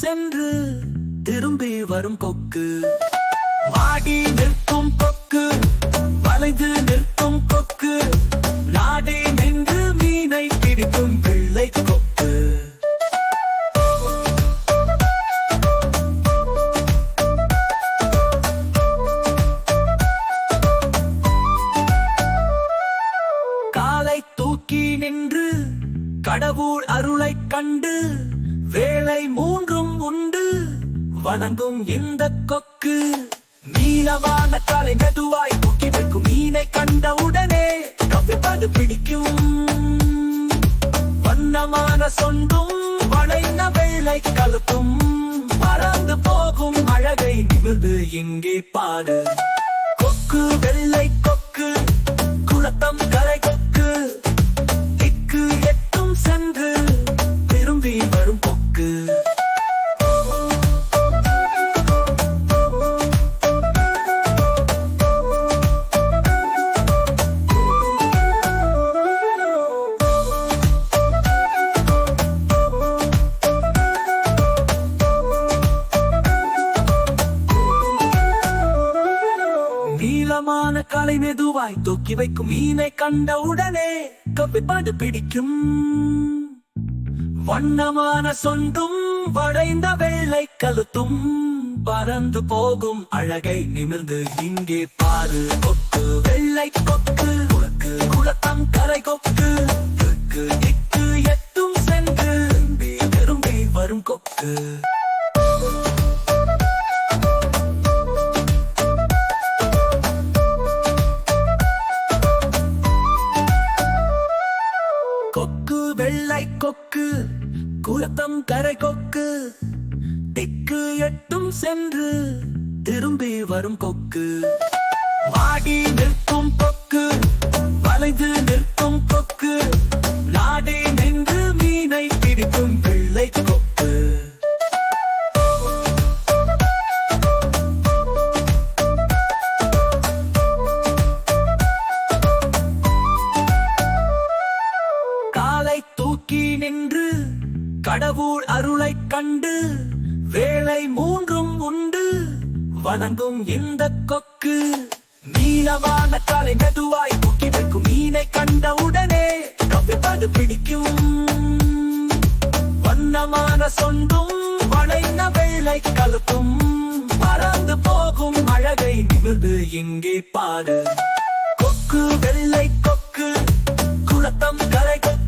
சென்று திரும்பி வரும் கொக்கு. வாடி நிற்கும் கொக்கு, வளைந்து நிற்கும் கொக்கு, நாடி நின்று மீனை பிடிக்கும் வெள்ளை கொக்கு. காலை தூக்கி நின்று கடவுள் அருளைக் கண்டு வேளை மூன்றும் உண்டு வணங்கும் இந்த கொக்கு. நீளமான காலை மெதுவாய் தூக்கி வைக்கும் மீனை கண்டவுடனே கவ்விப்பது பிடிக்கும். வண்ணமான சொண்டும் வளைந்த வெள்ளை கழுத்தும் பறந்து போகும் அழகை நிமிர்ந்து இங்கே பாடு. கொக்கு வெள்ளை கொக்கு, குளத்தம் கரை கொக்கு, திக்கு எட்டும் சென்று திரும்பி வரும் கொக்கு. நீளமான காலை மெதுவாய் தூக்கி வைக்கும் மீனை கண்டவுடனே கவ்விப்பது பிடிக்கும். வண்ணமான சொண்டும் வளைந்த வெள்ளை கழுத்தும் பறந்து போகும் அழகை நிமிர்ந்து இங்கே பாரு. கொக்கு வெள்ளை கொக்கு, உனக்கு குளத்தம் கரை கொக்கு, திக்கு திக்கு எட்டும் சென்று திரும்பி வரும் கொக்கு. கொக்கு வெள்ளை கொக்கு, குளத்தம் கரை கொக்கு, திக்கு எட்டும் சென்று திரும்பி வரும் கொக்கு. வாடி நிற்கும் கொக்கு, வளைந்து நிற்கும் கொக்கு, நாடி நின்று மீனை பிடிக்கும் வெள்ளை கொக்கு. காலை தூக்கி நின்று கடவுள் அருளைக் கண்டு வேளை மூன்றும் உண்டு வணங்கும் இந்த கொக்கு. நீளமான காலை மெதுவாய் தூக்கி வைக்கும் மீனை கண்டவுடனே கவ்விப்பது பிடிக்கும். வண்ணமான சொண்டும் வளைந்த வெள்ளை கழுத்தும் பறந்து போகும் அழகை நிமிர்ந்து இங்கே பாடு. கொக்கு வெள்ளை கொக்கு, குளத்தம் கரை கொக்கு,